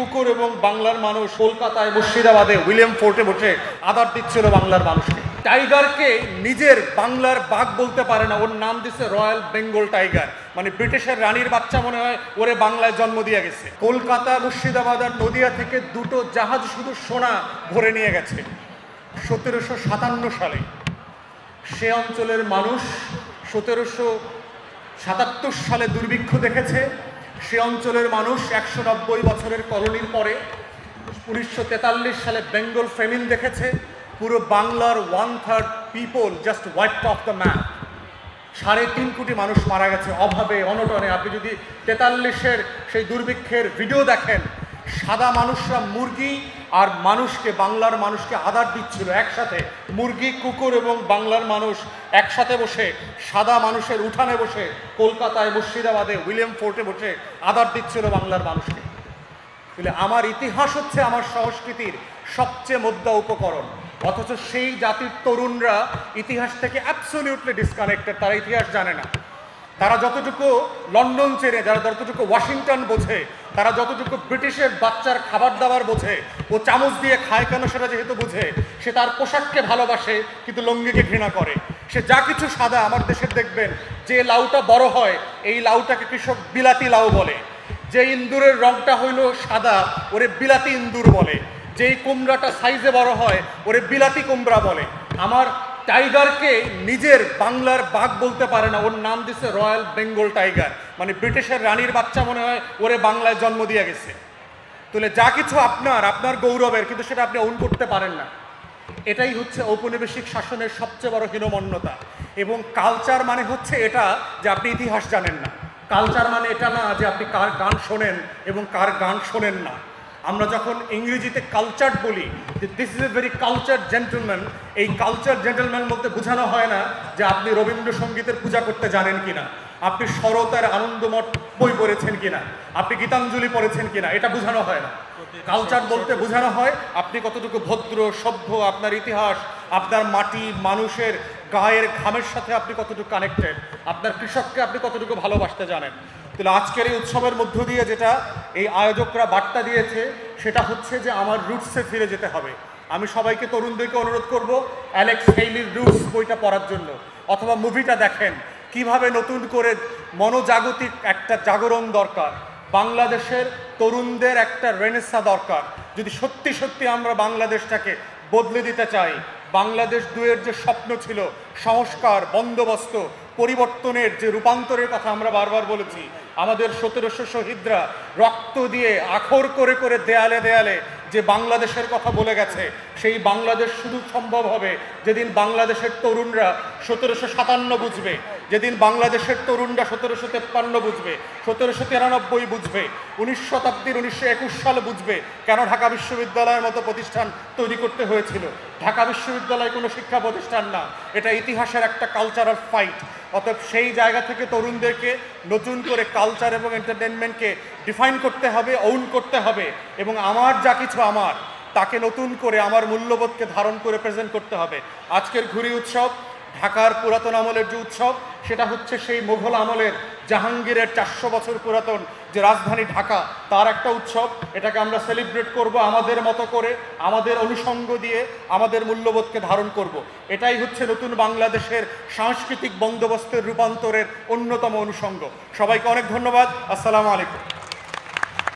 কুকুর এবং বাংলার মানুষ কলকাতায় মুর্শিদাবাদে উইলিয়াম ফোর্টে বসে আদর দিচ্ছিল বাংলার মানুষকে। টাইগারকে নিজের বাংলার বাঘ বলতে পারে না, ওর নাম দিছে রয়্যাল বেঙ্গল টাইগার, মানে ব্রিটিশের রানীর বাচ্চা মনে হয় ওরে বাংলায় জন্ম দিয়ে গেছে। কলকাতা, মুর্শিদাবাদ আর নদিয়া থেকে দুটো জাহাজ শুধু সোনা ভরে নিয়ে গেছে 1757 সালে। সে অঞ্চলের মানুষ 1777 সালে দুর্ভিক্ষ দেখেছে। সে অঞ্চলের মানুষ 190 বছরের কলোনির পরে 1943 সালে বেঙ্গল ফেমিন দেখেছে। পুরো বাংলার 1/3 people just wiped of the map. 3.5 কোটি মানুষ মারা গেছে অভাবে, অনটনে। আপনি যদি 43-এর সেই দুর্ভিক্ষের ভিডিও দেখেন, সাদা মানুষরা মুরগি আর মানুষকে, বাংলার মানুষকে আদর দিচ্ছিল একসাথে। মুরগি, কুকুর এবং বাংলার মানুষ একসাথে বসে সাদা মানুষের উঠানে বসে কলকাতায়, মুর্শিদাবাদে, উইলিয়াম ফোর্টে বসে আদর দিচ্ছিল বাংলার মানুষকে। বলে আমার ইতিহাস হচ্ছে আমার সংস্কৃতির সবচেয়ে মোদ্দা উপকরণ, অথচ সেই জাতির তরুণরা ইতিহাস থেকে অ্যাবসলিউটলি ডিসকানেক্টেড। তারা ইতিহাস জানে না। তারা যতটুকু লন্ডন চেনে, যারা যতটুকু ওয়াশিংটন বোঝে, তারা যতটুকু ব্রিটিশের বাচ্চার খাবার দাবার বোঝে, ও চামচ দিয়ে খায় কেন সেটা যেহেতু বুঝে, সে তার পোশাককে ভালোবাসে কিন্তু লুঙ্গিকে ঘৃণা করে। সে যা কিছু সাদা, আমার দেশের দেখবেন যে লাউটা বড় হয় এই লাউটাকে কৃষক বিলাতি লাউ বলে। যে ইন্দুরের রংটা হইল সাদা ওরে বিলাতি ইন্দুর বলে। যেই কুমড়াটা সাইজে বড় হয় ওরে বিলাতি কুমড়া বলে। আমার টাইগারকে নিজের বাংলার বাঘ বলতে পারে না, ওর নাম দিছে রয়্যাল বেঙ্গল টাইগার, মানে ব্রিটিশের রানীর বাচ্চা মনে হয় ওরে বাংলায় জন্ম দিয়ে গেছে। তাহলে যা কিছু আপনার গৌরবের, কিন্তু সেটা আপনি ওন করতে পারেন না। এটাই হচ্ছে ঔপনিবেশিক শাসনের সবচেয়ে বড় হীনমন্যতা। এবং কালচার মানে হচ্ছে এটা যে আপনি ইতিহাস জানেন না। কালচার মানে এটা না যে আপনি কার গান শোনেন এবং কার গান শোনেন না। আমরা যখন ইংরেজিতে কালচার বলি যে this is a very culture gentleman, এই কালচার জেন্টলম্যান বলতে বোঝানো হয় না যে আপনি রবীন্দ্রসঙ্গীতের পূজা করতে জানেন কিনা, আপনি শরতের আনন্দমঠ বই পড়েছেন কিনা, আপনি গীতাঞ্জলি পড়েছেন কিনা, এটা বোঝানো হয় না। কালচার বলতে বোঝানো হয় আপনি কতটুকু ভদ্র, সভ্য, আপনার ইতিহাস, আপনার মাটি, মানুষের গায়ের ঘামের সাথে আপনি কতটুকু কানেক্টেড, আপনার কৃষককে আপনি কতটুকু ভালোবাসতে জানেন। তাহলে আজকের এই উৎসবের মধ্য দিয়ে যেটা এই আয়োজকরা বার্তা দিয়েছে সেটা হচ্ছে যে আমার রুটসে ফিরে যেতে হবে। আমি সবাইকে, তরুণদেরকে অনুরোধ করব অ্যালেক্স হেইলির রুটস বইটা পড়ার জন্য, অথবা মুভিটা দেখেন। কিভাবে নতুন করে মনোজাগতিক একটা জাগরণ দরকার, বাংলাদেশের তরুণদের একটা রেনেসা দরকার। যদি সত্যি সত্যি আমরা বাংলাদেশটাকে বদলে দিতে চাই, বাংলাদেশ 2-এর যে স্বপ্ন ছিল, সংস্কার, বন্দোবস্ত, পরিবর্তনের যে রূপান্তরের কথা আমরা বারবার বলেছি, আমাদের 1700 শহীদরা রক্ত দিয়ে আখর করে করে দেয়ালে দেয়ালে যে বাংলাদেশের কথা বলে গেছে, সেই বাংলাদেশ শুধু সম্ভব হবে যেদিন বাংলাদেশের তরুণরা 1757 বুঝবে, যেদিন বাংলাদেশের তরুণরা 1753 বুঝবে, 1793 বুঝবে, 19 শতাব্দীর 1921 সাল বুঝবে কেন ঢাকা বিশ্ববিদ্যালয়ের মতো প্রতিষ্ঠান তৈরি করতে হয়েছিল। ঢাকা বিশ্ববিদ্যালয় কোনো শিক্ষা প্রতিষ্ঠান না, এটা ইতিহাসের একটা কালচারাল ফাইট। অতএব সেই জায়গা থেকে তরুণদেরকে নতুন করে কালচার এবং এন্টারটেনমেন্টকে ডিফাইন করতে হবে, ওন করতে হবে, এবং আমার যা কিছু আমার, তাকে নতুন করে আমার মূল্যবোধকে ধারণ করে প্রেজেন্ট করতে হবে। আজকের ঘুরি উৎসব ঢাকার পুরাতন আমলের যে উৎসব, সেটা হচ্ছে সেই মোঘল আমলের জাহাঙ্গীরের 400 বছর পুরাতন যে রাজধানী ঢাকা, তার একটা উৎসব। এটাকে আমরা সেলিব্রেট করব আমাদের মতো করে, আমাদের অনুষঙ্গ দিয়ে, আমাদের মূল্যবোধকে ধারণ করব। এটাই হচ্ছে নতুন বাংলাদেশের সাংস্কৃতিক বন্দোবস্তের রূপান্তরের অন্যতম অনুষঙ্গ। সবাইকে অনেক ধন্যবাদ। আসসালামু আলাইকুম।